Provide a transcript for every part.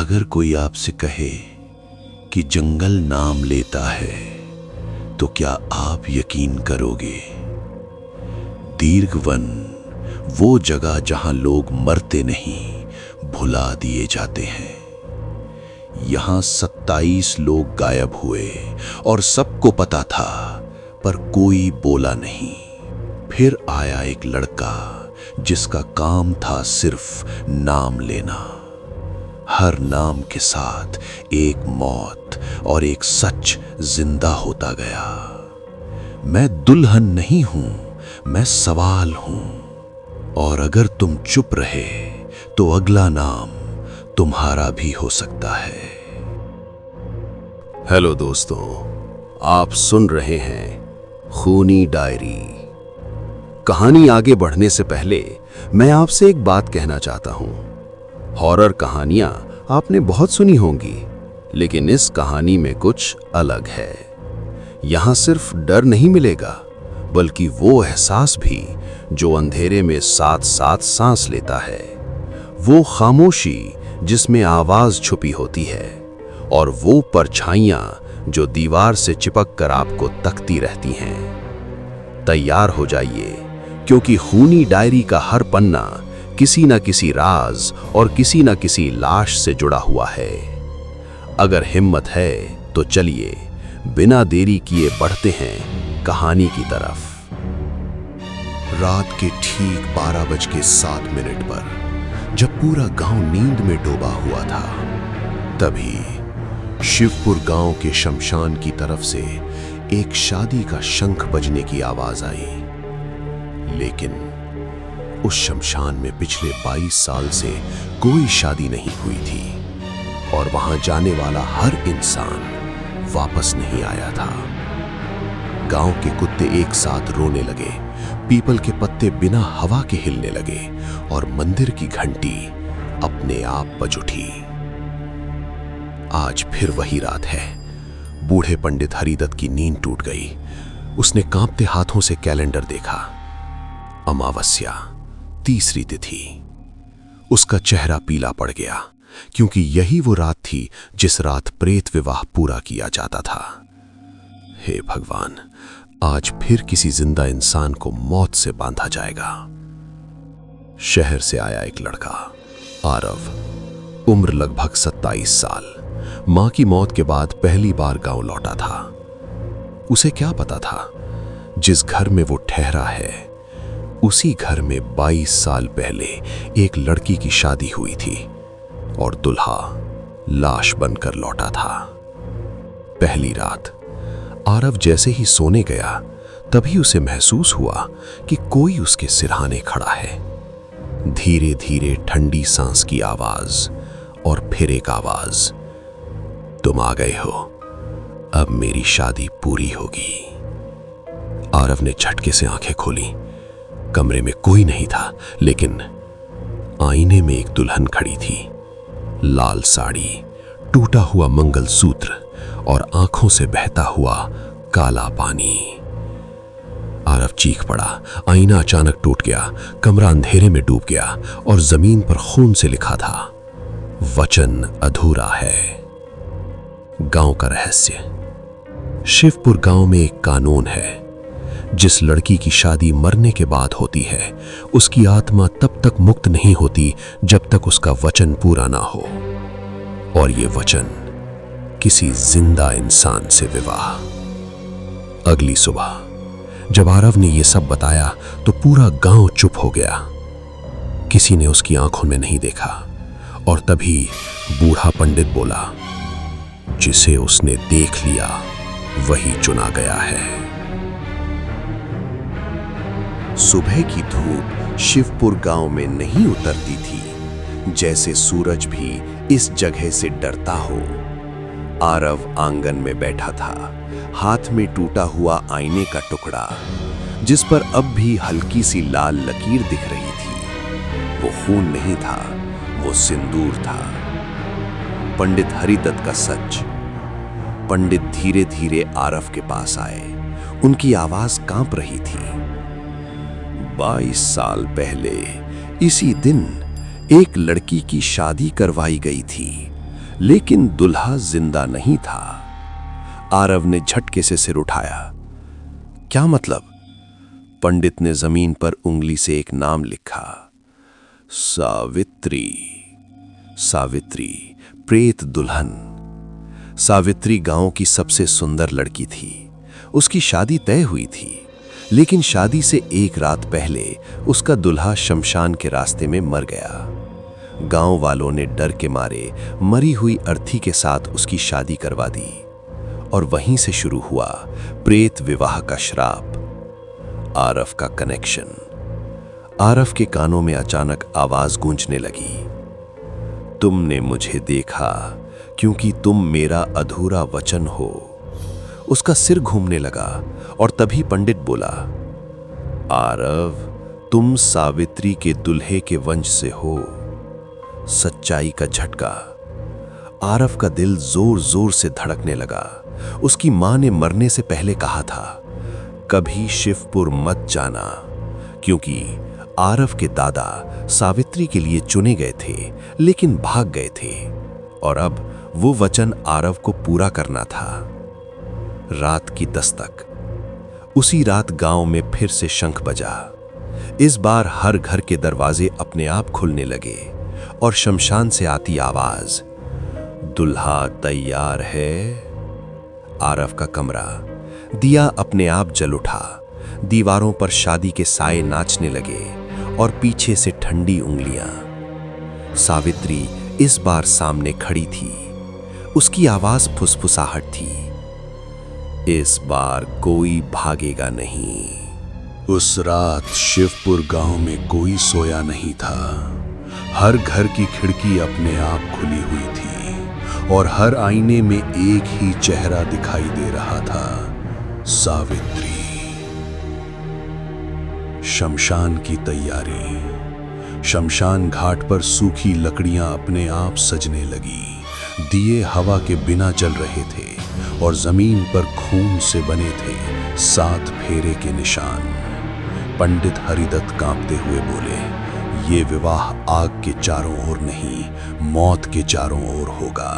अगर कोई आपसे कहे कि जंगल नाम लेता है तो क्या आप यकीन करोगे? दीर्घ वन, वो जगह जहां लोग मरते नहीं, भुला दिए जाते हैं। यहां 27 लोग गायब हुए और सबको पता था, पर कोई बोला नहीं। फिर आया एक लड़का जिसका काम था सिर्फ नाम लेना। हर नाम के साथ एक मौत और एक सच जिंदा होता गया। मैं दुल्हन नहीं हूं, मैं सवाल हूं, और अगर तुम चुप रहे तो अगला नाम तुम्हारा भी हो सकता है। हेलो दोस्तों, आप सुन रहे हैं खूनी डायरी। कहानी आगे बढ़ने से पहले मैं आपसे एक बात कहना चाहता हूं। हॉरर कहानियां आपने बहुत सुनी होंगी, लेकिन इस कहानी में कुछ अलग है। यहां सिर्फ डर नहीं मिलेगा, बल्कि वो एहसास भी जो अंधेरे में साथ साथ सांस लेता है। वो खामोशी जिसमें आवाज छुपी होती है, और वो परछाइयां जो दीवार से चिपक कर आपको तकती रहती हैं। तैयार हो जाइए, क्योंकि खूनी डायरी का हर पन्ना किसी न किसी राज और किसी न किसी लाश से जुड़ा हुआ है। अगर हिम्मत है तो चलिए बिना देरी किए बढ़ते हैं कहानी की तरफ। रात के ठीक 12:07 पर जब पूरा गांव नींद में डूबा हुआ था, तभी शिवपुर गांव के शमशान की तरफ से एक शादी का शंख बजने की आवाज आई। लेकिन उस शमशान में पिछले 22 साल से कोई शादी नहीं हुई थी, और वहां जाने वाला हर इंसान वापस नहीं आया था। गांव के कुत्ते एक साथ रोने लगे, पीपल के पत्ते बिना हवा के हिलने लगे, और मंदिर की घंटी अपने आप बज उठी। आज फिर वही रात है। बूढ़े पंडित हरिदत्त की नींद टूट गई। उसने कांपते हाथों से कैलेंडर देखा। अमावस्या, तीसरी तिथि। उसका चेहरा पीला पड़ गया, क्योंकि यही वो रात थी जिस रात प्रेत विवाह पूरा किया जाता था। हे भगवान, आज फिर किसी जिंदा इंसान को मौत से बांधा जाएगा। शहर से आया एक लड़का, आरव, उम्र लगभग 27 साल। मां की मौत के बाद पहली बार गांव लौटा था। उसे क्या पता था, जिस घर में वो ठहरा है, उसी घर में 22 साल पहले एक लड़की की शादी हुई थी, और दुल्हा लाश बनकर लौटा था। पहली रात आरव जैसे ही सोने गया, तभी उसे महसूस हुआ कि कोई उसके सिरहाने खड़ा है। धीरे धीरे ठंडी सांस की आवाज, और फिर एक आवाज, तुम आ गए हो, अब मेरी शादी पूरी होगी। आरव ने झटके से आंखें खोली। कमरे में कोई नहीं था, लेकिन आईने में एक दुल्हन खड़ी थी। लाल साड़ी, टूटा हुआ मंगलसूत्र, और आंखों से बहता हुआ काला पानी। आरव चीख पड़ा। आईना अचानक टूट गया, कमरा अंधेरे में डूब गया, और जमीन पर खून से लिखा था, वचन अधूरा है। गांव का रहस्य। शिवपुर गांव में एक कानून है, जिस लड़की की शादी मरने के बाद होती है, उसकी आत्मा तब तक मुक्त नहीं होती जब तक उसका वचन पूरा ना हो, और ये वचन किसी जिंदा इंसान से विवाह। अगली सुबह जब आरव ने यह सब बताया तो पूरा गांव चुप हो गया। किसी ने उसकी आंखों में नहीं देखा, और तभी बूढ़ा पंडित बोला, जिसे उसने देख लिया वही चुना गया है। सुबह की धूप शिवपुर गांव में नहीं उतरती थी, जैसे सूरज भी इस जगह से डरता हो। आरव आंगन में बैठा था, हाथ में टूटा हुआ आईने का टुकड़ा, जिस पर अब भी हल्की सी लाल लकीर दिख रही थी। वो खून नहीं था, वो सिंदूर था। पंडित हरिदत्त का सच। पंडित धीरे धीरे आरव के पास आए। उनकी आवाज कांप रही थी। 22 साल पहले इसी दिन एक लड़की की शादी करवाई गई थी, लेकिन दुल्हा जिंदा नहीं था। आरव ने झटके से सिर उठाया। क्या मतलब? पंडित ने जमीन पर उंगली से एक नाम लिखा, सावित्री। सावित्री, प्रेत दुल्हन। सावित्री गांव की सबसे सुंदर लड़की थी। उसकी शादी तय हुई थी, लेकिन शादी से एक रात पहले उसका दुल्हा शमशान के रास्ते में मर गया। गांव वालों ने डर के मारे मरी हुई अर्थी के साथ उसकी शादी करवा दी, और वहीं से शुरू हुआ प्रेत विवाह का श्राप। आरव का कनेक्शन। आरव के कानों में अचानक आवाज गूंजने लगी, तुमने मुझे देखा क्योंकि तुम मेरा अधूरा वचन हो। उसका सिर घूमने लगा और तभी पंडित बोला, आरव, तुम सावित्री के दुल्हे के वंश से हो। सच्चाई का झटका। आरव का दिल जोर जोर से धड़कने लगा। उसकी मां ने मरने से पहले कहा था, कभी शिवपुर मत जाना, क्योंकि आरव के दादा सावित्री के लिए चुने गए थे लेकिन भाग गए थे, और अब वो वचन आरव को पूरा करना था। रात की दस्तक। उसी रात गांव में फिर से शंख बजा। इस बार हर घर के दरवाजे अपने आप खुलने लगे और शमशान से आती आवाज, दुल्हा तैयार है। आरव का कमरा। दिया अपने आप जल उठा। दीवारों पर शादी के साए नाचने लगे और पीछे से ठंडी उंगलियां। सावित्री इस बार सामने खड़ी थी। उसकी आवाज फुसफुसाहट थी, इस बार कोई भागेगा नहीं। उस रात शिवपुर गांव में कोई सोया नहीं था। हर घर की खिड़की अपने आप खुली हुई थी और हर आईने में एक ही चेहरा दिखाई दे रहा था, सावित्री। शमशान की तैयारी। शमशान घाट पर सूखी लकड़ियां अपने आप सजने लगी। दिए हवा के बिना जल रहे थे और जमीन पर खून से बने थे 7 फेरे के निशान। पंडित हरिदत्त कांपते हुए बोले, ये विवाह आग के चारों ओर नहीं, मौत के चारों ओर होगा।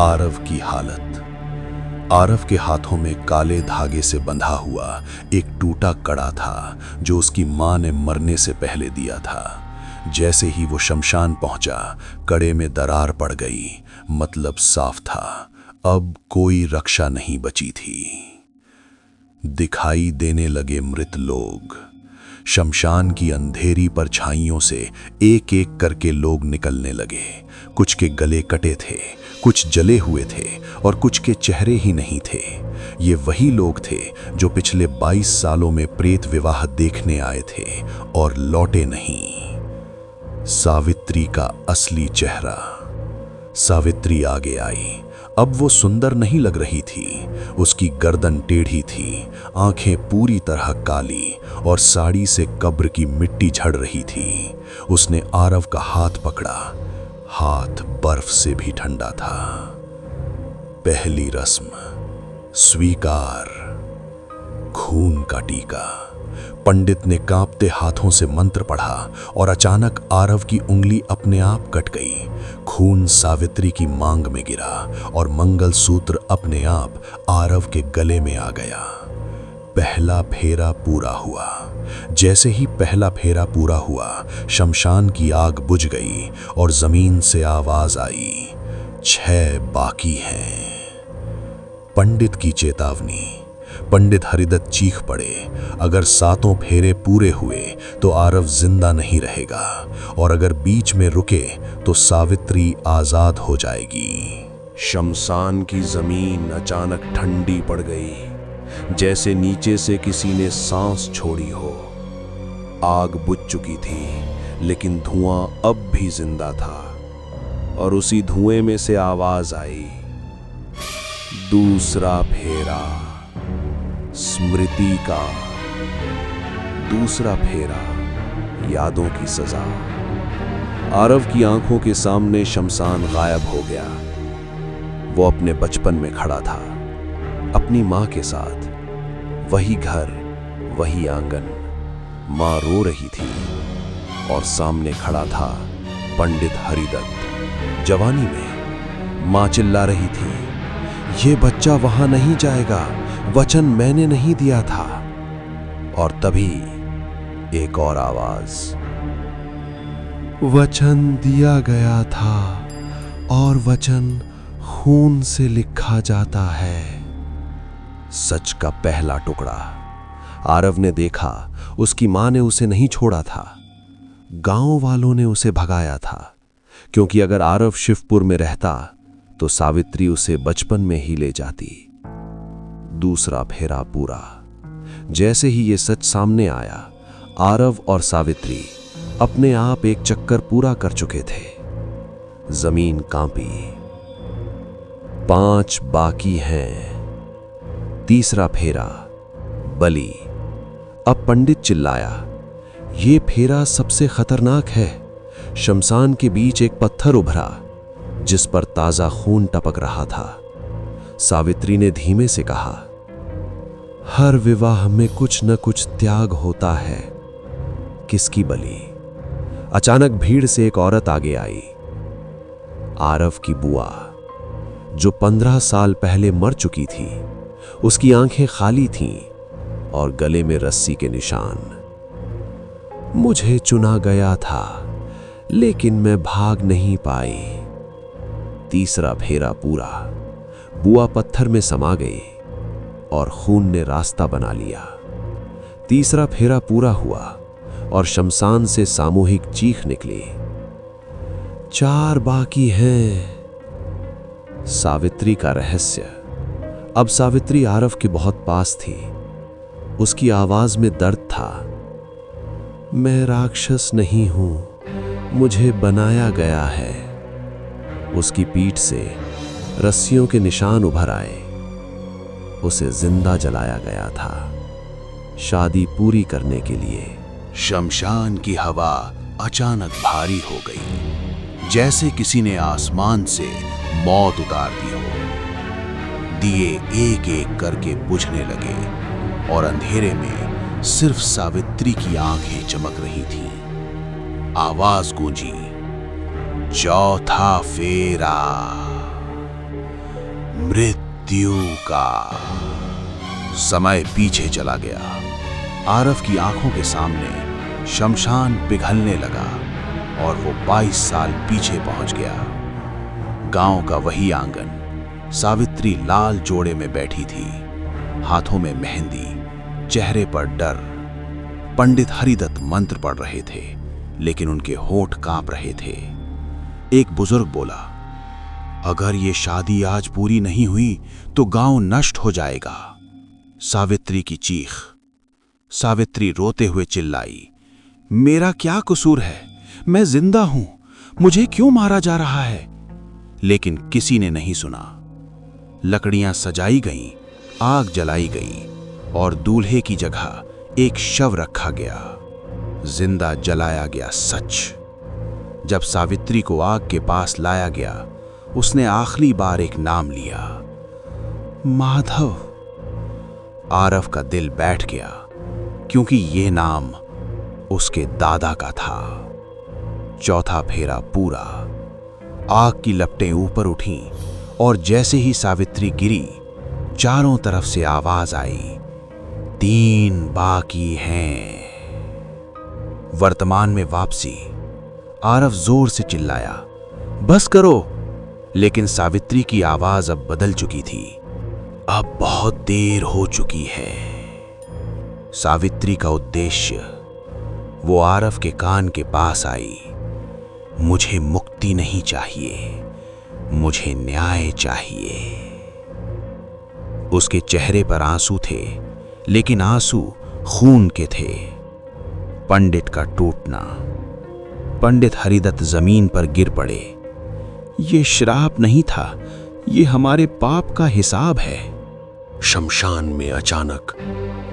आरव की हालत। आरव के हाथों में काले धागे से बंधा हुआ एक टूटा कड़ा था जो उसकी मां ने मरने से पहले दिया था। जैसे ही वो शमशान पहुंचा, कड़े में दरार पड़ गई। मतलब साफ था, अब कोई रक्षा नहीं बची थी। दिखाई देने लगे मृत लोग। शमशान की अंधेरी परछाइयों से एक एक करके लोग निकलने लगे। कुछ के गले कटे थे, कुछ जले हुए थे और कुछ के चेहरे ही नहीं थे। ये वही लोग थे जो पिछले 22 सालों में प्रेत विवाह देखने आए थे और लौटे नहीं। सावित्री का असली चेहरा। सावित्री आगे आई। अब वो सुंदर नहीं लग रही थी। उसकी गर्दन टेढ़ी थी, आंखें पूरी तरह काली और साड़ी से कब्र की मिट्टी झड़ रही थी। उसने आरव का हाथ पकड़ा। हाथ बर्फ से भी ठंडा था। पहली रस्म, स्वीकार। खून का टीका। पंडित ने कांपते हाथों से मंत्र पढ़ा और अचानक आरव की उंगली अपने आप कट गई। खून सावित्री की मांग में गिरा और मंगलसूत्र अपने आप आरव के गले में आ गया। पहला फेरा पूरा हुआ। जैसे ही पहला फेरा पूरा हुआ, शमशान की आग बुझ गई और जमीन से आवाज आई, 6 बाकी हैं। पंडित की चेतावनी। पंडित हरिदत्त चीख पड़े, अगर 7 फेरे पूरे हुए तो आरव जिंदा नहीं रहेगा और अगर बीच में रुके तो सावित्री आजाद हो जाएगी। शमशान की जमीन अचानक ठंडी पड़ गई, जैसे नीचे से किसी ने सांस छोड़ी हो। आग बुझ चुकी थी, लेकिन धुआं अब भी जिंदा था और उसी धुएं में से आवाज आई, दूसरा फेरा। स्मृति का दूसरा फेरा, यादों की सजा। आरव की आंखों के सामने शमशान गायब हो गया। वो अपने बचपन में खड़ा था, अपनी मां के साथ। वही घर, वही आंगन। मां रो रही थी और सामने खड़ा था पंडित हरिदत्त, जवानी में। मां चिल्ला रही थी, ये बच्चा वहां नहीं जाएगा, वचन मैंने नहीं दिया था। और तभी एक और आवाज, वचन दिया गया था और वचन खून से लिखा जाता है। सच का पहला टुकड़ा। आरव ने देखा, उसकी मां ने उसे नहीं छोड़ा था, गांव वालों ने उसे भगाया था, क्योंकि अगर आरव शिवपुर में रहता तो सावित्री उसे बचपन में ही ले जाती। दूसरा फेरा पूरा। जैसे ही ये सच सामने आया, आरव और सावित्री अपने आप एक चक्कर पूरा कर चुके थे। जमीन कांपी। 5 बाकी हैं। तीसरा फेरा, बलि। अब पंडित चिल्लाया, ये फेरा सबसे खतरनाक है। शमशान के बीच एक पत्थर उभरा जिस पर ताजा खून टपक रहा था। सावित्री ने धीमे से कहा, हर विवाह में कुछ न कुछ त्याग होता है। किसकी बलि? अचानक भीड़ से एक औरत आगे आई। आरव की बुआ, जो 15 साल पहले मर चुकी थी। उसकी आंखें खाली थीं और गले में रस्सी के निशान। मुझे चुना गया था, लेकिन मैं भाग नहीं पाई। तीसरा फेरा पूरा। बुआ पत्थर में समा गई और खून ने रास्ता बना लिया। तीसरा फेरा पूरा हुआ और शमशान से सामूहिक चीख निकली, 4 बाकी हैं। सावित्री का रहस्य। अब सावित्री आरव के बहुत पास थी। उसकी आवाज में दर्द था। मैं राक्षस नहीं हूं, मुझे बनाया गया है। उसकी पीठ से रस्सियों के निशान उभर आए। उसे जिंदा जलाया गया था, शादी पूरी करने के लिए। शमशान की हवा अचानक भारी हो गई, जैसे किसी ने आसमान से मौत उतार दी हो। दिए एक एक करके बुझने लगे और अंधेरे में सिर्फ सावित्री की आंखें चमक रही थीं। आवाज गूंजी, चौथा फेरा, मृत्यु का। समय पीछे चला गया। आरव की आंखों के सामने शमशान पिघलने लगा और वो 22 साल पीछे पहुंच गया। गांव का वही आंगन। सावित्री लाल जोड़े में बैठी थी, हाथों में मेहंदी, चेहरे पर डर। पंडित हरिदत्त मंत्र पढ़ रहे थे, लेकिन उनके होंठ कांप रहे थे। एक बुजुर्ग बोला, अगर ये शादी आज पूरी नहीं हुई तो गांव नष्ट हो जाएगा। सावित्री की चीख। सावित्री रोते हुए चिल्लाई, मेरा क्या कसूर है? मैं जिंदा हूं, मुझे क्यों मारा जा रहा है? लेकिन किसी ने नहीं सुना। लकड़ियां सजाई गईं, आग जलाई गई और दूल्हे की जगह एक शव रखा गया। जिंदा जलाया गया सच। जब सावित्री को आग के पास लाया गया, उसने आखिरी बार एक नाम लिया, माधव। आरव का दिल बैठ गया, क्योंकि ये नाम उसके दादा का था। चौथा फेरा पूरा। आग की लपटें ऊपर उठीं और जैसे ही सावित्री गिरी, चारों तरफ से आवाज आई, 3 बाकी हैं। वर्तमान में वापसी। आरव जोर से चिल्लाया, बस करो। लेकिन सावित्री की आवाज अब बदल चुकी थी। अब बहुत देर हो चुकी है। सावित्री का उद्देश्य। वो आरव के कान के पास आई, मुझे मुक्ति नहीं चाहिए, मुझे न्याय चाहिए। उसके चेहरे पर आंसू थे, लेकिन आंसू खून के थे। पंडित का टूटना। पंडित हरिदत्त जमीन पर गिर पड़े। ये श्राप नहीं था, ये हमारे पाप का हिसाब है। शमशान में अचानक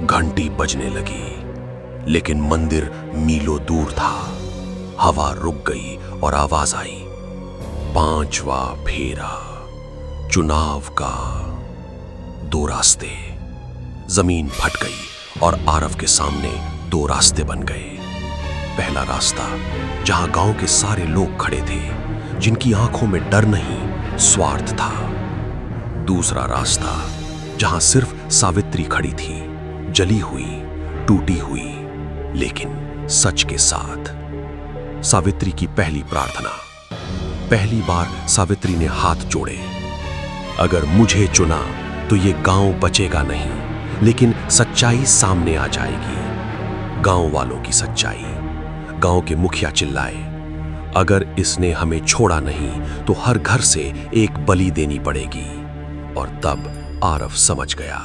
घंटी बजने लगी, लेकिन मंदिर मीलों दूर था। हवा रुक गई और आवाज आई, 5वां फेरा, चुनाव का। 2 रास्ते। जमीन फट गई और आरव के सामने 2 रास्ते बन गए। पहला रास्ता, जहां गांव के सारे लोग खड़े थे, जिनकी आंखों में डर नहीं, स्वार्थ था। दूसरा रास्ता, जहां सिर्फ सावित्री खड़ी थी, जली हुई, टूटी हुई, लेकिन सच के साथ। सावित्री की पहली प्रार्थना। पहली बार सावित्री ने हाथ जोड़े। अगर मुझे चुना तो ये गांव बचेगा नहीं, लेकिन सच्चाई सामने आ जाएगी। गांव वालों की सच्चाई। गांव के मुखिया चिल्लाए, अगर इसने हमें छोड़ा नहीं तो हर घर से एक बलि देनी पड़ेगी। और तब आरव समझ गया,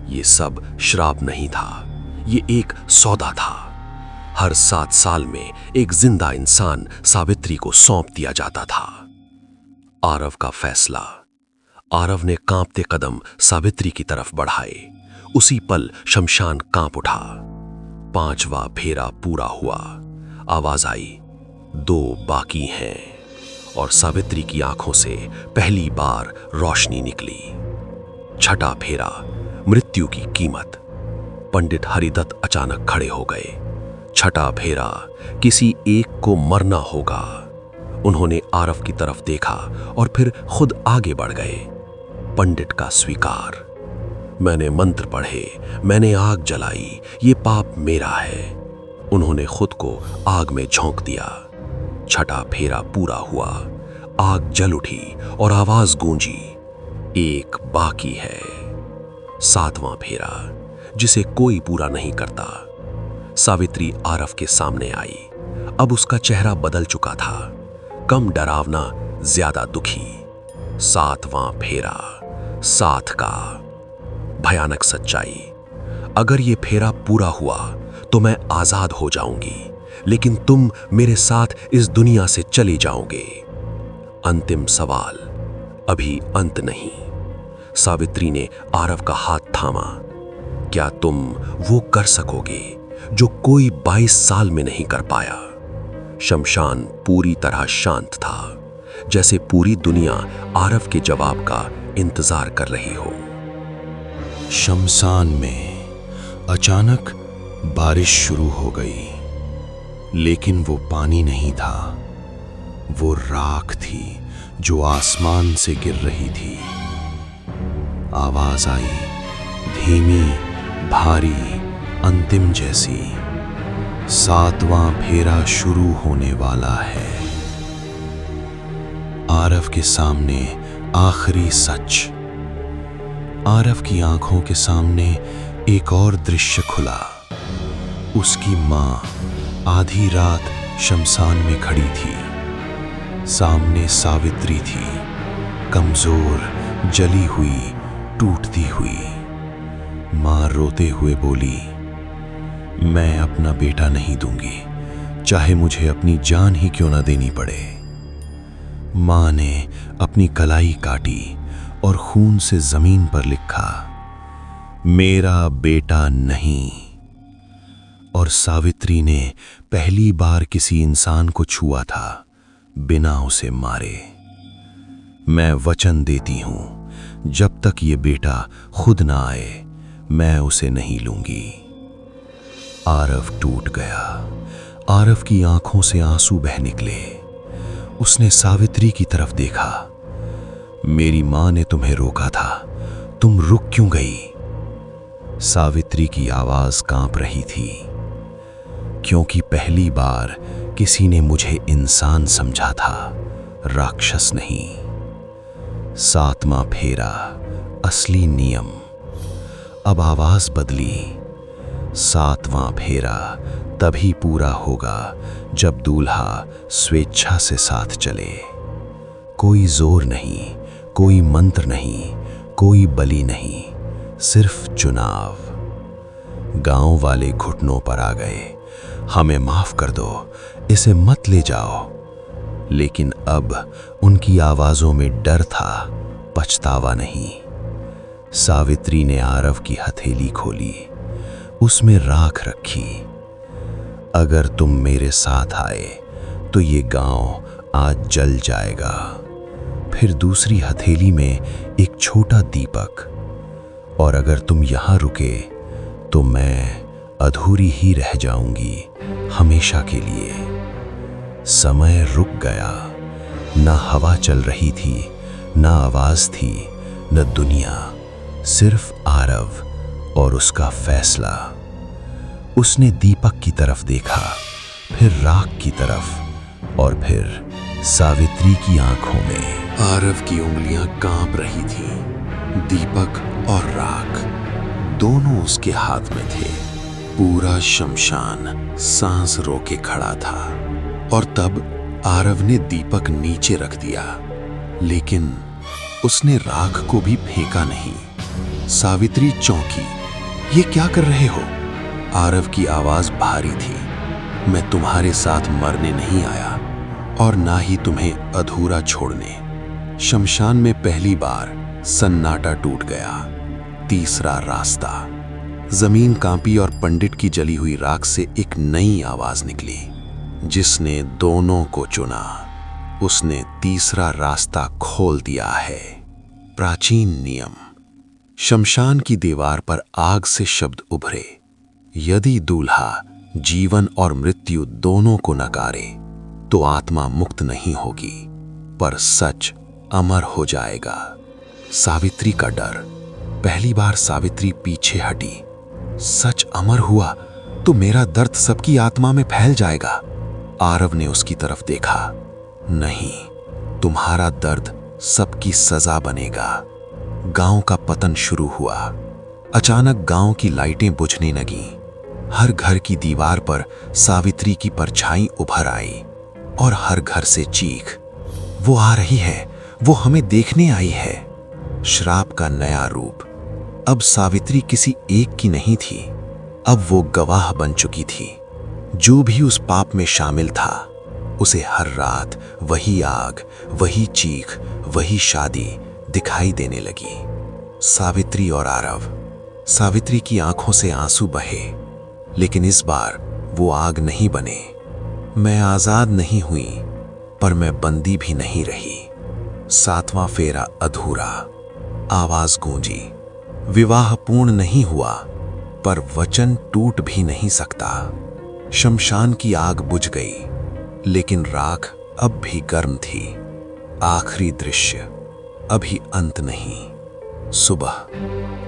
ये सब श्राप नहीं था, ये एक सौदा था। हर 7 साल में एक जिंदा इंसान सावित्री को सौंप दिया जाता था। आरव का फैसला। आरव ने कांपते कदम सावित्री की तरफ बढ़ाए। उसी पल शमशान कांप उठा। 5वां फेरा पूरा हुआ। आवाज आई, 2 बाकी हैं। और सावित्री की आंखों से पहली बार रोशनी निकली। 6ठा फेरा, मृत्यु की कीमत। पंडित हरिदत्त अचानक खड़े हो गए। 6ठा फेरा, किसी एक को मरना होगा। उन्होंने आरव की तरफ देखा और फिर खुद आगे बढ़ गए। पंडित का स्वीकार। मैंने मंत्र पढ़े, मैंने आग जलाई, ये पाप मेरा है। उन्होंने खुद को आग में झोंक दिया। 6ठा फेरा पूरा हुआ। आग जल उठी और आवाज गूंजी, एक बाकी है। 7वां फेरा, जिसे कोई पूरा नहीं करता। सावित्री आरव के सामने आई। अब उसका चेहरा बदल चुका था, कम डरावना, ज्यादा दुखी। 7वां फेरा, 7 का। भयानक सच्चाई। अगर ये फेरा पूरा हुआ तो मैं आजाद हो जाऊंगी, लेकिन तुम मेरे साथ इस दुनिया से चले जाओगे। अंतिम सवाल, अभी अंत नहीं। सावित्री ने आरव का हाथ थामा। क्या तुम वो कर सकोगे जो कोई 22 साल में नहीं कर पाया? शमशान पूरी तरह शांत था, जैसे पूरी दुनिया आरव के जवाब का इंतजार कर रही हो। शमशान में अचानक बारिश शुरू हो गई, लेकिन वो पानी नहीं था, वो राख थी जो आसमान से गिर रही थी। आवाज आई, धीमी, भारी, अंतिम जैसी। 7वां फेरा शुरू होने वाला है। आरव के सामने आखिरी सच। आरव की आंखों के सामने एक और दृश्य खुला। उसकी मां आधी रात शमशान में खड़ी थी। सामने सावित्री थी, कमजोर, जली हुई, टूटती हुई। मां रोते हुए बोली, मैं अपना बेटा नहीं दूंगी, चाहे मुझे अपनी जान ही क्यों ना देनी पड़े। मां ने अपनी कलाई काटी और खून से जमीन पर लिखा, मेरा बेटा नहीं। और सावित्री ने पहली बार किसी इंसान को छुआ था बिना उसे मारे। मैं वचन देती हूं, जब तक ये बेटा खुद ना आए, मैं उसे नहीं लूंगी। आरव टूट गया। आरव की आंखों से आंसू बह निकले। उसने सावित्री की तरफ देखा। मेरी मां ने तुम्हें रोका था, तुम रुक क्यों गई? सावित्री की आवाज कांप रही थी, क्योंकि पहली बार किसी ने मुझे इंसान समझा था, राक्षस नहीं। 7वां फेरा, असली नियम। अब आवाज बदली। 7वां फेरा तभी पूरा होगा जब दूल्हा स्वेच्छा से साथ चले। कोई जोर नहीं, कोई मंत्र नहीं, कोई बलि नहीं, सिर्फ चुनाव। गांव वाले घुटनों पर आ गए, हमें माफ कर दो, इसे मत ले जाओ। लेकिन अब उनकी आवाजों में डर था, पछतावा नहीं। सावित्री ने आरव की हथेली खोली, उसमें राख रखी। अगर तुम मेरे साथ आए तो ये गांव आज जल जाएगा। फिर दूसरी हथेली में एक छोटा दीपक। और अगर तुम यहां रुके तो मैं अधूरी ही रह जाऊंगी, हमेशा के लिए। समय रुक गया। ना हवा चल रही थी, ना आवाज थी, न दुनिया, सिर्फ आरव और उसका फैसला। उसने दीपक की तरफ देखा, फिर राख की तरफ और फिर सावित्री की आंखों में। आरव की उंगलियां कांप रही थीं। दीपक और राख दोनों उसके हाथ में थे। पूरा शमशान सांस रोके खड़ा था। और तब आरव ने दीपक नीचे रख दिया, लेकिन उसने राख को भी फेंका नहीं। सावित्री चौंकी। ये क्या कर रहे हो? आरव की आवाज भारी थी। मैं तुम्हारे साथ मरने नहीं आया और ना ही तुम्हें अधूरा छोड़ने। शमशान में पहली बार सन्नाटा टूट गया। तीसरा रास्ता। जमीन कांपी और पंडित की जली हुई राख से एक नई आवाज निकली, जिसने दोनों को चुना। उसने तीसरा रास्ता खोल दिया है। प्राचीन नियम। शमशान की दीवार पर आग से शब्द उभरे। यदि दूल्हा जीवन और मृत्यु दोनों को नकारे तो आत्मा मुक्त नहीं होगी, पर सच अमर हो जाएगा। सावित्री का डर। पहली बार सावित्री पीछे हटी। सच अमर हुआ तो मेरा दर्द सबकी आत्मा में फैल जाएगा। आरव ने उसकी तरफ देखा। नहीं, तुम्हारा दर्द सबकी सजा बनेगा। गांव का पतन शुरू हुआ। अचानक गांव की लाइटें बुझने लगीं। हर घर की दीवार पर सावित्री की परछाई उभर आई और हर घर से चीख, वो आ रही है, वो हमें देखने आई है। श्राप का नया रूप। अब सावित्री किसी एक की नहीं थी, अब वो गवाह बन चुकी थी। जो भी उस पाप में शामिल था, उसे हर रात वही आग, वही चीख, वही शादी दिखाई देने लगी। सावित्री और आरव। सावित्री की आंखों से आंसू बहे, लेकिन इस बार वो आग नहीं बने। मैं आजाद नहीं हुई, पर मैं बंदी भी नहीं रही। सातवां फेरा अधूरा। आवाज गूंजी। विवाह पूर्ण नहीं हुआ, पर वचन टूट भी नहीं सकता। शमशान की आग बुझ गई, लेकिन राख अब भी गर्म थी। आखिरी दृश्य। अभी अंत नहीं। सुबह।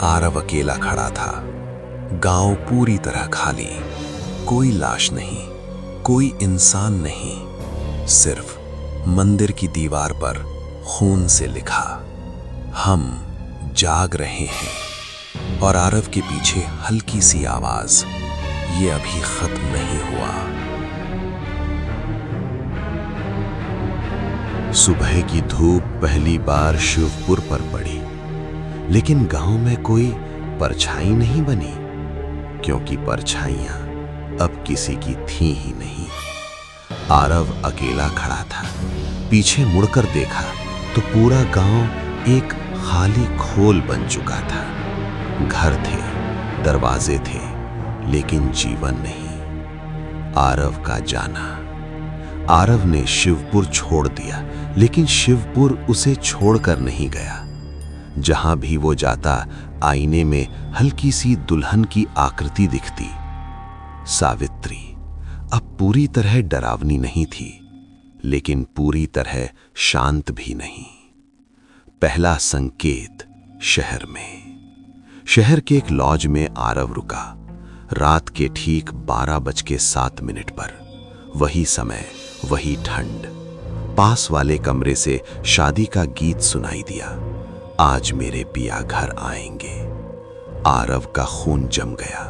आरव अकेला खड़ा था। गांव पूरी तरह खाली। कोई लाश नहीं, कोई इंसान नहीं। सिर्फ मंदिर की दीवार पर खून से लिखा, हम जाग रहे हैं। और आरव के पीछे हल्की सी आवाज, ये अभी खत्म नहीं हुआ। सुबह की धूप पहली बार शिवपुर पर पड़ी, लेकिन गांव में कोई परछाई नहीं बनी, क्योंकि परछाइयां अब किसी की थी ही नहीं। आरव अकेला खड़ा था। पीछे मुड़कर देखा तो पूरा गांव एक खाली खोल बन चुका था। घर थे, दरवाजे थे, लेकिन जीवन नहीं। आरव का जाना। आरव ने शिवपुर छोड़ दिया, लेकिन शिवपुर उसे छोड़कर नहीं गया। जहां भी वो जाता, आईने में हल्की सी दुल्हन की आकृति दिखती। सावित्री अब पूरी तरह डरावनी नहीं थी, लेकिन पूरी तरह शांत भी नहीं। पहला संकेत। शहर में। शहर के एक लॉज में आरव रुका। रात के ठीक 12:07 पर। वही समय, वही ठंड। पास वाले कमरे से शादी का गीत सुनाई दिया। आज मेरे पिया घर आएंगे। आरव का खून जम गया।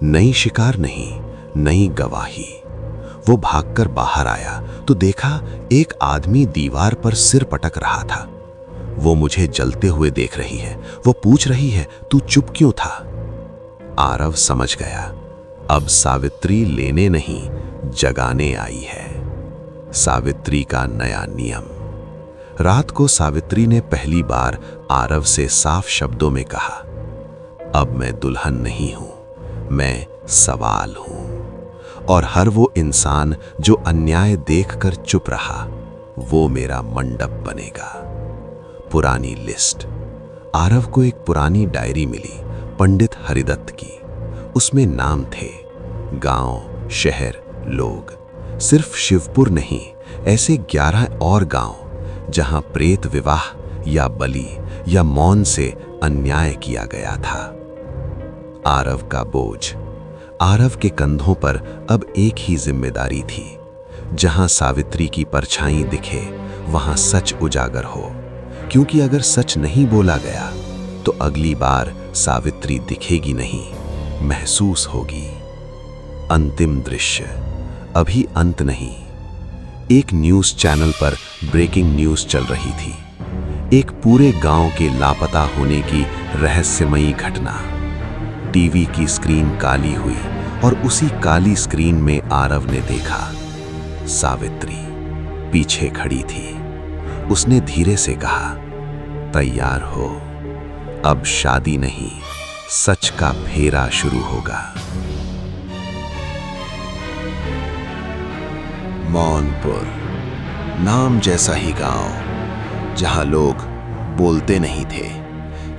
नई शिकार नहीं, नई गवाही। वो भागकर बाहर आया तो देखा एक आदमी दीवार पर सिर पटक रहा था। वो मुझे जलते हुए देख रही है। वो पूछ रही है, तू चुप क्यों था? आरव समझ गया, अब सावित्री लेने नहीं, जगाने आई है। सावित्री का नया नियम। रात को सावित्री ने पहली बार आरव से साफ शब्दों में कहा, अब मैं दुल्हन नहीं हूं, मैं सवाल हूं। और हर वो इंसान जो अन्याय देखकर चुप रहा, वो मेरा मंडप बनेगा। पुरानी लिस्ट। आरव को एक पुरानी डायरी मिली, पंडित हरिदत्त की। उसमें नाम थे, गांव, शहर, लोग। सिर्फ शिवपुर नहीं, ऐसे 11 और गांव जहां प्रेत विवाह या बलि या मौन से अन्याय किया गया था। आरव का बोझ। आरव के कंधों पर अब एक ही जिम्मेदारी थी। जहां सावित्री की परछाई दिखे वहां सच उजागर हो, क्योंकि अगर सच नहीं बोला गया तो अगली बार सावित्री दिखेगी नहीं, महसूस होगी। अंतिम दृश्य। अभी अंत नहीं। एक न्यूज़ चैनल पर ब्रेकिंग न्यूज़ चल रही थी। एक पूरे गांव के लापता होने की रहस्यमयी घटना। टीवी की स्क्रीन काली हुई और उसी काली स्क्रीन में आरव ने देखा सावित्री पीछे खड़ी थी। उसने धीरे से कहा, तैयार हो, अब शादी नहीं, सच का फेरा शुरू होगा। मौनपुर, नाम जैसा ही गांव, जहां लोग बोलते नहीं थे,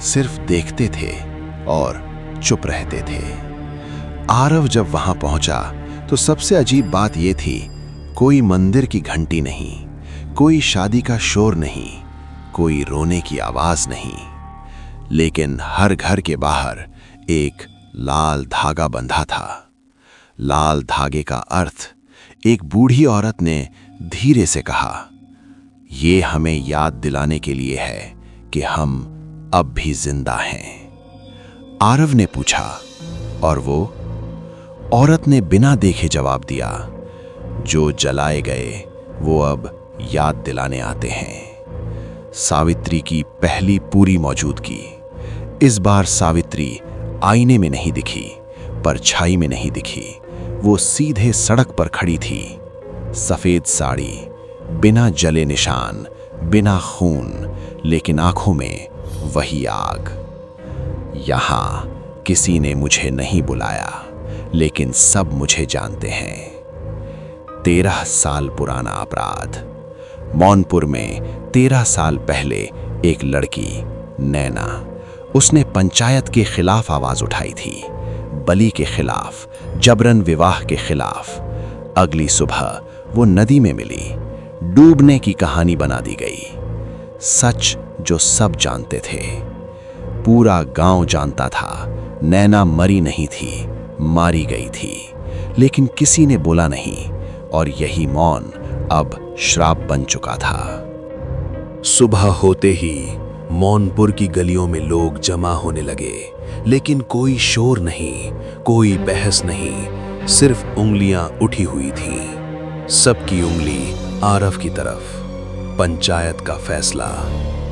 सिर्फ देखते थे और चुप रहते थे। आरव जब वहां पहुंचा तो सबसे अजीब बात यह थी, कोई मंदिर की घंटी नहीं, कोई शादी का शोर नहीं, कोई रोने की आवाज नहीं, लेकिन हर घर के बाहर एक लाल धागा बंधा था। लाल धागे का अर्थ एक बूढ़ी औरत ने धीरे से कहा, ये हमें याद दिलाने के लिए है कि हम अब भी जिंदा हैं। आरव ने पूछा, और वो? औरत ने बिना देखे जवाब दिया, जो जलाए गए वो अब याद दिलाने आते हैं। सावित्री की पहली पूरी मौजूदगी। इस बार सावित्री आईने में नहीं दिखी, परछाई में नहीं दिखी, वो सीधे सड़क पर खड़ी थी। सफेद साड़ी, बिना जले निशान, बिना खून, लेकिन आंखों में वही आग। यहां किसी ने मुझे नहीं बुलाया, लेकिन सब मुझे जानते हैं। 13 साल पुराना अपराध। मौनपुर में 13 साल पहले एक लड़की, नैना, उसने पंचायत के खिलाफ आवाज उठाई थी, बलि के खिलाफ, जबरन विवाह के खिलाफ। अगली सुबह वो नदी में मिली, डूबने की कहानी बना दी गई। सच जो सब जानते थे, पूरा गांव जानता था, नैना मरी नहीं थी, मारी गई थी, लेकिन किसी ने बोला नहीं, और यही मौन अब श्राप बन चुका था। सुबह होते ही मौनपुर की गलियों में लोग जमा होने लगे, लेकिन कोई शोर नहीं, कोई बहस नहीं, सिर्फ उंगलियां उठी हुई थीं। सबकी उंगली आरव की तरफ। पंचायत का फैसला।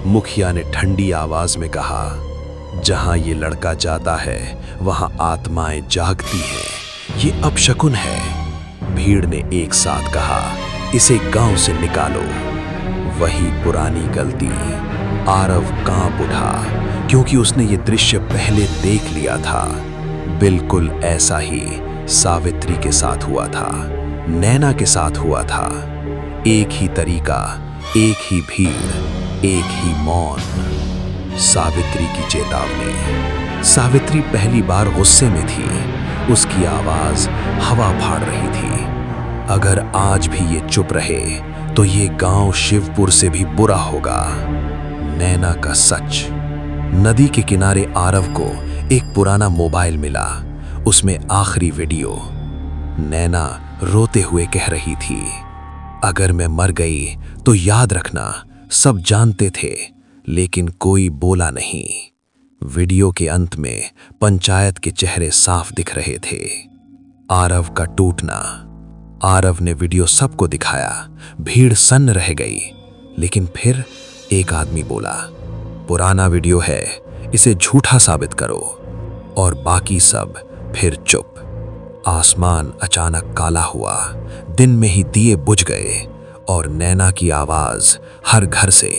मुखिया ने ठंडी आवाज में कहा, जहां ये लड़का जाता है वहां आत्माएं जागती हैं, ये अपशकुन है। भीड़ ने एक साथ कहा, इसे गांव से निकालो। वही पुरानी गलती। आरव कांप उठा, क्योंकि उसने ये दृश्य पहले देख लिया था। बिल्कुल ऐसा ही सावित्री के साथ हुआ था, नैना के साथ हुआ था। एक ही तरीका, एक ही भीड़, एक ही मौन। सावित्री की चेतावनी। सावित्री पहली बार गुस्से में थी, उसकी आवाज हवा फाड़ रही थी। अगर आज भी ये चुप रहे तो ये गांव शिवपुर से भी बुरा होगा। नैना का सच। नदी के किनारे आरव को एक पुराना मोबाइल मिला, उसमें आखिरी वीडियो। नैना रोते हुए कह रही थी, अगर मैं मर गई तो याद रखना, सब जानते थे लेकिन कोई बोला नहीं। वीडियो के अंत में पंचायत के चेहरे साफ दिख रहे थे। आरव का टूटना। आरव ने वीडियो सबको दिखाया, भीड़ सन्न रह गई, लेकिन फिर एक आदमी बोला, पुराना वीडियो है, इसे झूठा साबित करो। और बाकी सब फिर चुप। आसमान अचानक काला हुआ, दिन में ही दिए बुझ गए, और नैना की आवाज हर घर से,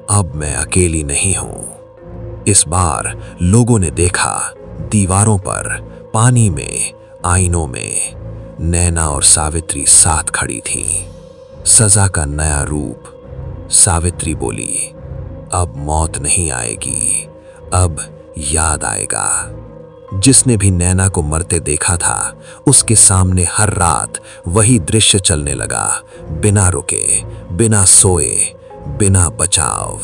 अब मैं अकेली नहीं हूं। इस बार लोगों ने देखा, दीवारों पर, पानी में, आईनों में नैना और सावित्री साथ खड़ी थीं। सजा का नया रूप। सावित्री बोली, अब मौत नहीं आएगी, अब याद आएगा। जिसने भी नैना को मरते देखा था, उसके सामने हर रात वही दृश्य चलने लगा, बिना रुके, बिना सोए, बिना बचाव।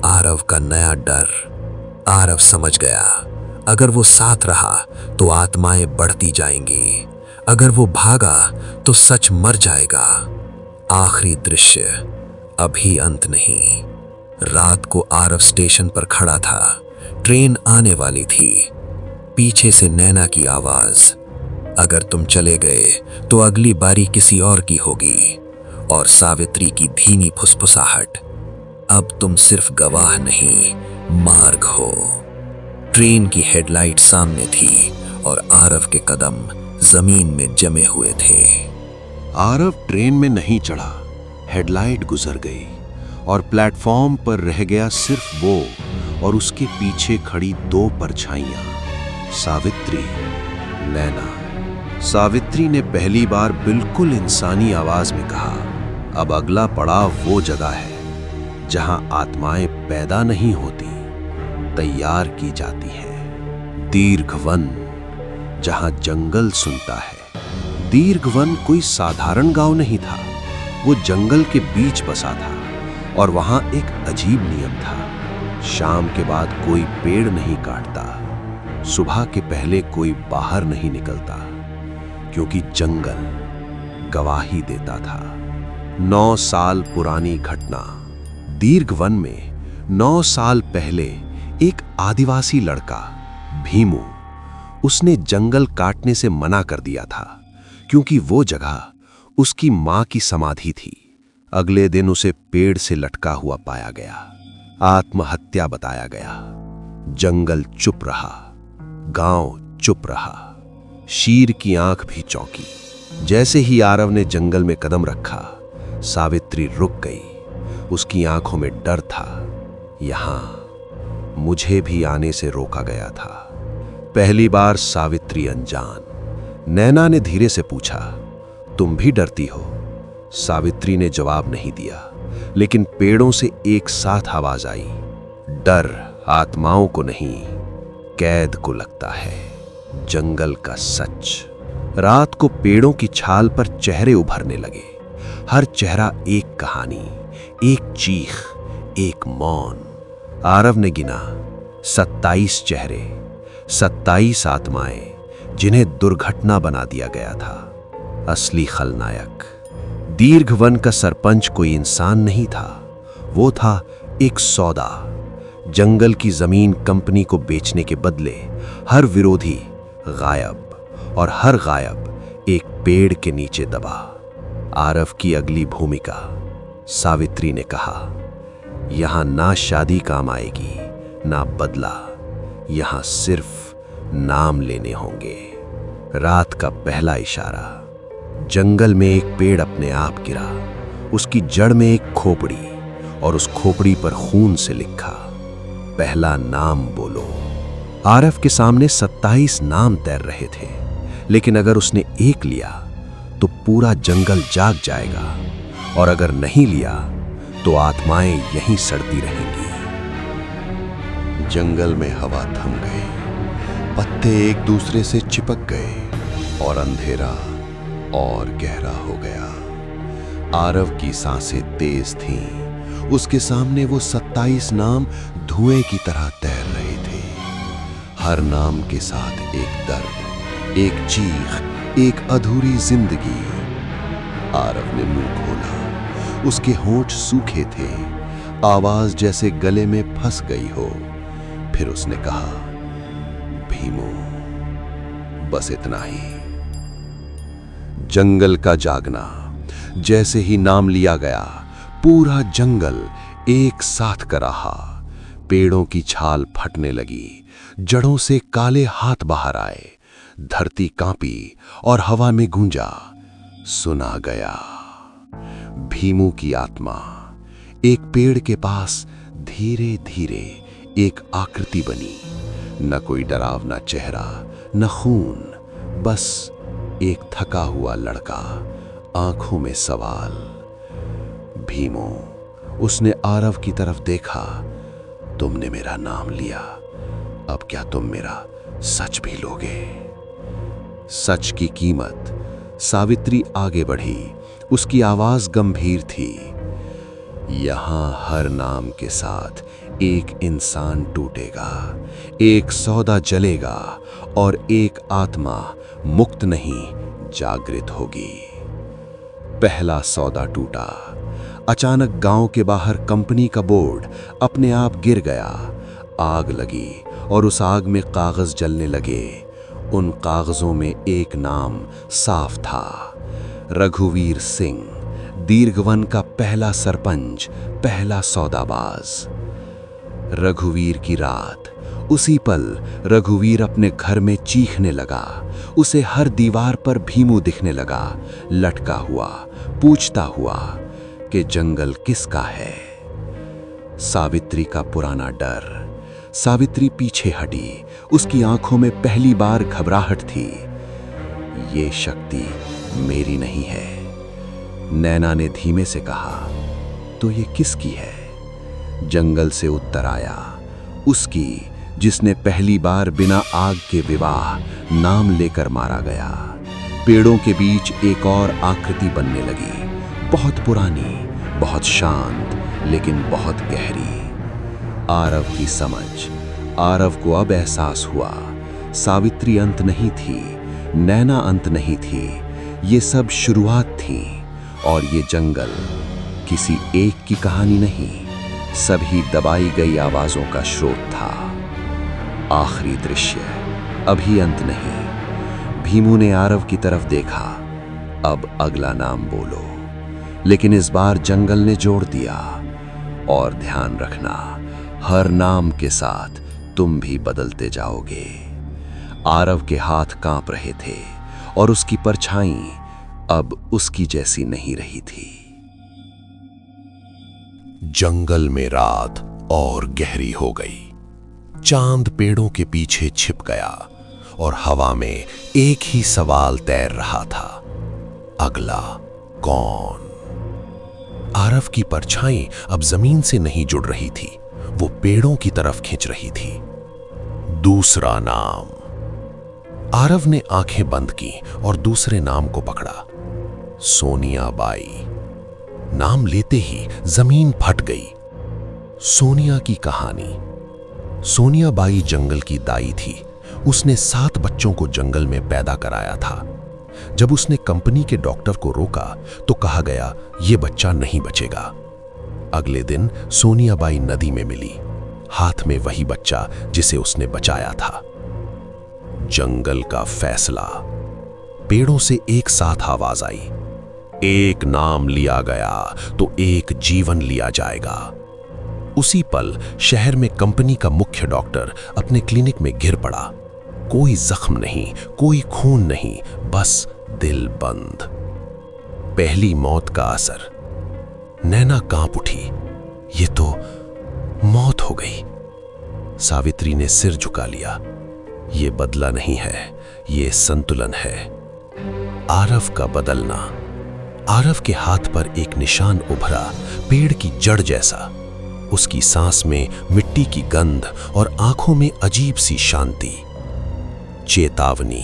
आरव का नया डर। आरव समझ गया, अगर वो साथ रहा तो आत्माएं बढ़ती जाएंगी, अगर वो भागा तो सच मर जाएगा। आखिरी दृश्य, अभी अंत नहीं। रात को आरव स्टेशन पर खड़ा था। ट्रेन आने वाली थी। पीछे से नैना की आवाज, अगर तुम चले गए तो अगली बारी किसी और की होगी। और सावित्री की धीमी फुसफुसाहट, अब तुम सिर्फ गवाह नहीं, मार्ग हो। ट्रेन की हेडलाइट सामने थी और आरव के कदम जमीन में जमे हुए थे। आरव ट्रेन में नहीं चढ़ा। हेडलाइट गुजर गई और प्लेटफॉर्म पर रह गया सिर्फ वो और उसके पीछे खड़ी दो परछाइयां, सावित्री, नैना। सावित्री ने पहली बार बिल्कुल इंसानी आवाज में कहा, अब अगला पड़ाव वो जगह है जहां आत्माएं पैदा नहीं होती, तैयार की जाती हैं। दीर्घवन, जहां जंगल सुनता है। दीर्घवन कोई साधारण गांव नहीं था, वो जंगल के बीच बसा था और वहां एक अजीब नियम था। शाम के बाद कोई पेड़ नहीं काटता, सुबह के पहले कोई बाहर नहीं निकलता, क्योंकि जंगल गवाही देता था। 9 साल पुरानी घटना। दीर्घवन में 9 साल पहले एक आदिवासी लड़का, भीमू, उसने जंगल काटने से मना कर दिया था, क्योंकि वो जगह उसकी मां की समाधि थी। अगले दिन उसे पेड़ से लटका हुआ पाया गया। आत्महत्या बताया गया। जंगल चुप रहा, गांव चुप रहा, शीर की आंख भी चौंकी। जैसे ही आरव ने जंगल में कदम रखा, सावित्री रुक गई। उसकी आंखों में डर था। यहां मुझे भी आने से रोका गया था। पहली बार सावित्री अनजान। नैना ने धीरे से पूछा, तुम भी डरती हो? सावित्री ने जवाब नहीं दिया, लेकिन पेड़ों से एक साथ आवाज आई, डर आत्माओं को नहीं, कैद को लगता है। जंगल का सच। रात को पेड़ों की छाल पर चेहरे उभरने लगे। हर चेहरा एक कहानी, एक चीख, एक मौन। आरव ने गिना 27 चेहरे, 27 आत्माएं, जिन्हें दुर्घटना बना दिया गया था। असली खलनायक। दीर्घवन का सरपंच कोई इंसान नहीं था, वो था एक सौदा। जंगल की जमीन कंपनी को बेचने के बदले हर विरोधी गायब, और हर गायब एक पेड़ के नीचे दबा। आरव की अगली भूमिका। सावित्री ने कहा, यहां ना शादी काम आएगी, ना बदला, यहां सिर्फ नाम लेने होंगे। रात का पहला इशारा। जंगल में एक पेड़ अपने आप गिरा। उसकी जड़ में एक खोपड़ी, और उस खोपड़ी पर खून से लिखा, पहला नाम बोलो। आरव के सामने 27 नाम तैर रहे थे, लेकिन अगर उसने एक लिया तो पूरा जंगल जाग जाएगा, और अगर नहीं लिया तो आत्माएं यहीं सड़ती रहेंगी। जंगल में हवा थम गई, पत्ते एक दूसरे से चिपक गए और अंधेरा और गहरा हो गया। आरव की सांसें तेज थीं। उसके सामने वो 27 नाम धुएं की तरह तैर रहे थे। हर नाम के साथ एक दर्द, एक चीख, एक अधूरी जिंदगी। आरव ने मुंह खोला। उसके होंठ सूखे थे, आवाज जैसे गले में फंस गई हो। फिर उसने कहा, भीमू, बस इतना ही। जंगल का जागना। जैसे ही नाम लिया गया, पूरा जंगल एक साथ कराहा। पेड़ों की छाल फटने लगी, जड़ों से काले हाथ बाहर आए। धरती कांपी और हवा में गूंजा, सुना गया। भीमू की आत्मा एक पेड़ के पास धीरे धीरे एक आकृति बनी। न कोई डरावना चेहरा, न खून, बस एक थका हुआ लड़का, आंखों में सवाल। भीमू, उसने आरव की तरफ देखा, तुमने मेरा नाम लिया, अब क्या तुम मेरा सच भी लोगे? सच की कीमत। सावित्री आगे बढ़ी। उसकी आवाज गंभीर थी। यहां हर नाम के साथ एक इंसान टूटेगा, एक सौदा जलेगा और एक आत्मा मुक्त नहीं जागृत होगी। पहला सौदा टूटा। अचानक गांव के बाहर कंपनी का बोर्ड अपने आप गिर गया। आग लगी और उस आग में कागज जलने लगे। उन कागजों में एक नाम साफ था, रघुवीर सिंह, दीर्घवन का पहला सरपंच, पहला सौदाबाज। रघुवीर की रात। उसी पल रघुवीर अपने घर में चीखने लगा। उसे हर दीवार पर भीमू दिखने लगा, लटका हुआ, पूछता हुआ कि जंगल किसका है। सावित्री का पुराना डर। सावित्री पीछे हटी। उसकी आंखों में पहली बार घबराहट थी। ये शक्ति मेरी नहीं है। नैना ने धीमे से कहा, तो ये किसकी है? जंगल से उत्तर आया, उसकी, जिसने पहली बार बिना आग के विवाह नाम लेकर मारा गया। पेड़ों के बीच एक और आकृति बनने लगी, बहुत पुरानी, बहुत शांत, लेकिन बहुत गहरी। आरव की समझ। आरव को अब एहसास हुआ, सावित्री अंत नहीं थी, नैना अंत नहीं थी, ये सब शुरुआत थी। और ये जंगल किसी एक की कहानी नहीं, सभी दबाई गई आवाजों का स्रोत था। आखिरी दृश्य, अभी अंत नहीं। भीमू ने आरव की तरफ देखा, अब अगला नाम बोलो। लेकिन इस बार जंगल ने जोड़ दिया, और ध्यान रखना, हर नाम के साथ तुम भी बदलते जाओगे। आरव के हाथ कांप रहे थे और उसकी परछाई अब उसकी जैसी नहीं रही थी। जंगल में रात और गहरी हो गई। चांद पेड़ों के पीछे छिप गया और हवा में एक ही सवाल तैर रहा था, अगला कौन? आरव की परछाई अब जमीन से नहीं जुड़ रही थी, वो पेड़ों की तरफ खिंच रही थी। दूसरा नाम। आरव ने आंखें बंद की और दूसरे नाम को पकड़ा, सोनिया बाई। नाम लेते ही जमीन फट गई। सोनिया की कहानी। सोनिया बाई जंगल की दाई थी। उसने 7 बच्चों को जंगल में पैदा कराया था। जब उसने कंपनी के डॉक्टर को रोका तो कहा गया ये बच्चा नहीं बचेगा। अगले दिन सोनिया बाई नदी में मिली, हाथ में वही बच्चा जिसे उसने बचाया था। जंगल का फैसला। पेड़ों से एक साथ आवाज आई, एक नाम लिया गया तो एक जीवन लिया जाएगा। उसी पल शहर में कंपनी का मुख्य डॉक्टर अपने क्लिनिक में गिर पड़ा। कोई जख्म नहीं, कोई खून नहीं, बस दिल बंद। पहली मौत का असर। नैना कांप उठी, ये तो मौत हो गई। सावित्री ने सिर झुका लिया, ये बदला नहीं है, ये संतुलन है। आरव का बदलना। आरव के हाथ पर एक निशान उभरा, पेड़ की जड़ जैसा। उसकी सांस में मिट्टी की गंध और आंखों में अजीब सी शांति। चेतावनी।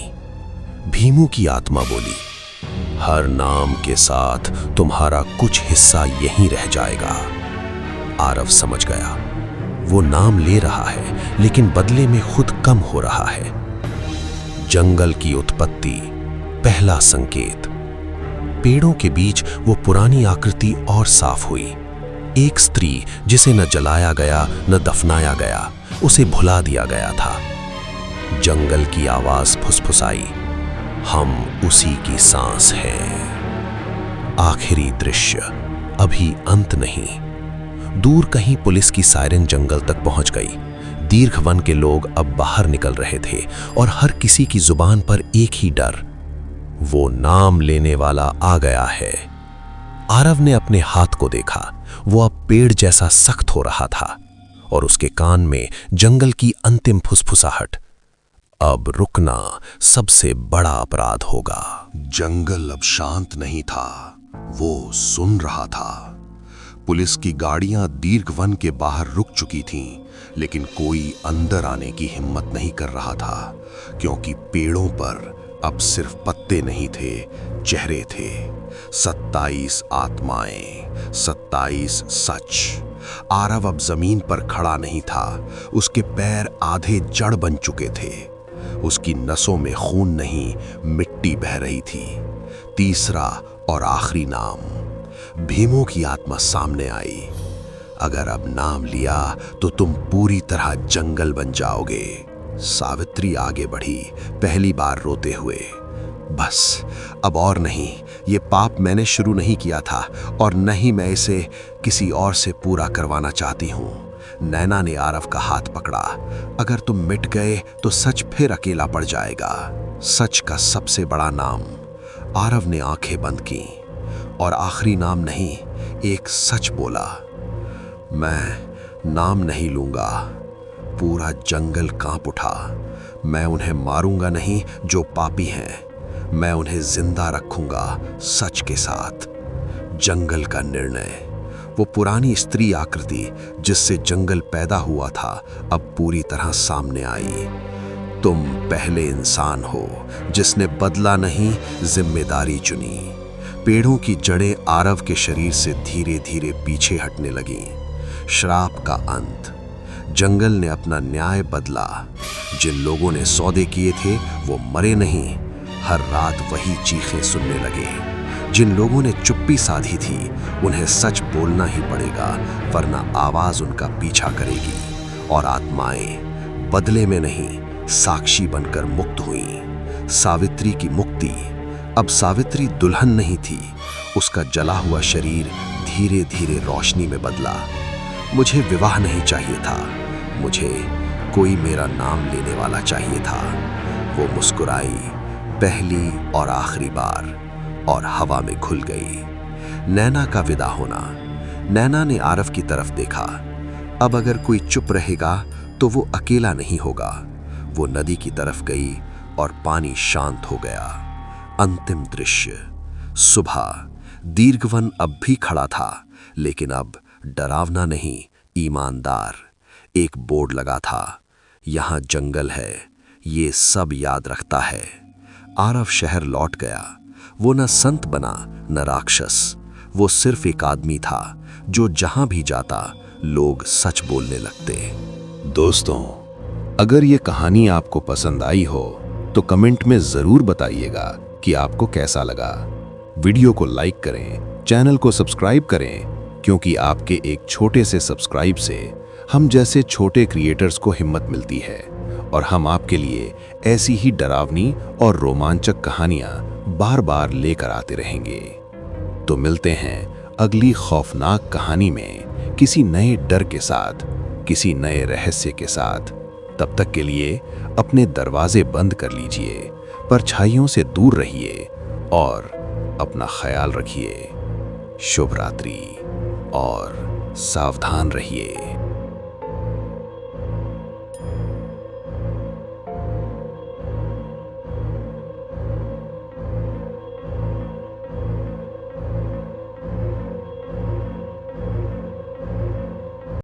भीमू की आत्मा बोली, हर नाम के साथ तुम्हारा कुछ हिस्सा यहीं रह जाएगा। आरव समझ गया, वो नाम ले रहा है लेकिन बदले में खुद कम हो रहा है। जंगल की उत्पत्ति। पहला संकेत। पेड़ों के बीच वो पुरानी आकृति और साफ हुई। एक स्त्री जिसे न जलाया गया न दफनाया गया, उसे भुला दिया गया था। जंगल की आवाज फुसफुसाई, हम उसी की सांस हैं। आखिरी दृश्य। अभी अंत नहीं। दूर कहीं पुलिस की सायरन जंगल तक पहुंच गई। दीर्घवन के लोग अब बाहर निकल रहे थे और हर किसी की जुबान पर एक ही डर, वो नाम लेने वाला आ गया है। आरव ने अपने हाथ को देखा, वो अब पेड़ जैसा सख्त हो रहा था और उसके कान में जंगल की अंतिम फुसफुसाहट, अब रुकना सबसे बड़ा अपराध होगा। जंगल अब शांत नहीं था, वो सुन रहा था। पुलिस की गाड़ियां दीर्घवन के बाहर रुक चुकी थीं, लेकिन कोई अंदर आने की हिम्मत नहीं कर रहा था, क्योंकि पेड़ों पर अब सिर्फ पत्ते नहीं थे, चेहरे थे। 27 आत्माएं, 27 सच। आरव अब जमीन पर खड़ा नहीं था, उसके पैर आधे जड़ बन चुके थे। उसकी नसों में खून नहीं, मिट्टी बह रही थी। तीसरा और आखिरी नाम। भीमों की आत्मा सामने आई। अगर अब नाम लिया तो तुम पूरी तरह जंगल बन जाओगे। सावित्री आगे बढ़ी, पहली बार रोते हुए। बस अब और नहीं, ये पाप मैंने शुरू नहीं किया था और न ही मैं इसे किसी और से पूरा करवाना चाहती हूँ। नैना ने आरव का हाथ पकड़ा। अगर तुम मिट गए तो सच फिर अकेला पड़ जाएगा, सच का सबसे बड़ा नाम। आरव ने आंखें बंद की और आखिरी नाम नहीं, एक सच बोला। मैं नाम नहीं लूंगा। पूरा जंगल कांप उठा। मैं उन्हें मारूंगा नहीं जो पापी हैं, मैं उन्हें जिंदा रखूंगा सच के साथ। जंगल का निर्णय। वो पुरानी स्त्री आकृति जिससे जंगल पैदा हुआ था अब पूरी तरह सामने आई। तुम पहले इंसान हो जिसने बदला नहीं, जिम्मेदारी चुनी। पेड़ों की जड़ें आरव के शरीर से धीरे धीरे पीछे हटने लगीं। श्राप का अंत। जंगल ने अपना न्याय बदला। जिन लोगों ने सौदे किए थे वो मरे नहीं, हर रात वही चीखें सुनने लगे। जिन लोगों ने चुप्पी साधी थी उन्हें सच बोलना ही पड़ेगा, वरना आवाज उनका पीछा करेगी। और आत्माएं बदले में नहीं, साक्षी बनकर मुक्त हुई। सावित्री की मुक्ति। अब सावित्री दुल्हन नहीं थी, उसका जला हुआ शरीर धीरे धीरे रोशनी में बदला। मुझे विवाह नहीं चाहिए था, मुझे कोई मेरा नाम लेने वाला चाहिए था। वो मुस्कुराई, पहली और आखिरी बार, और हवा में घुल गई। नैना का विदा होना। नैना ने आरव की तरफ देखा। अब अगर कोई चुप रहेगा तो वो अकेला नहीं होगा। वो नदी की तरफ गई और पानी शांत हो गया। अंतिम दृश्य। सुबह। दीर्घवन अब भी खड़ा था, लेकिन अब डरावना नहीं, ईमानदार। एक बोर्ड लगा था, यहाँ जंगल है, ये सब याद रखता है। आरव शहर लौट गया। वो न संत बना न राक्षस, वो सिर्फ एक आदमी था जो जहां भी जाता लोग सच बोलने लगते। दोस्तों, अगर ये कहानी आपको पसंद आई हो तो कमेंट में जरूर बताइएगा कि आपको कैसा लगा। वीडियो को लाइक करें, चैनल को सब्सक्राइब करें, क्योंकि आपके एक छोटे से सब्सक्राइब से हम जैसे छोटे क्रिएटर्स को हिम्मत मिलती है और हम आपके लिए ऐसी ही डरावनी और रोमांचक कहानियां बार बार लेकर आते रहेंगे। तो मिलते हैं अगली खौफनाक कहानी में, किसी नए डर के साथ, किसी नए रहस्य के साथ। तब तक के लिए अपने दरवाजे बंद कर लीजिए, परछाइयों से दूर रहिए और अपना ख्याल रखिए। शुभ रात्रि और सावधान रहिए।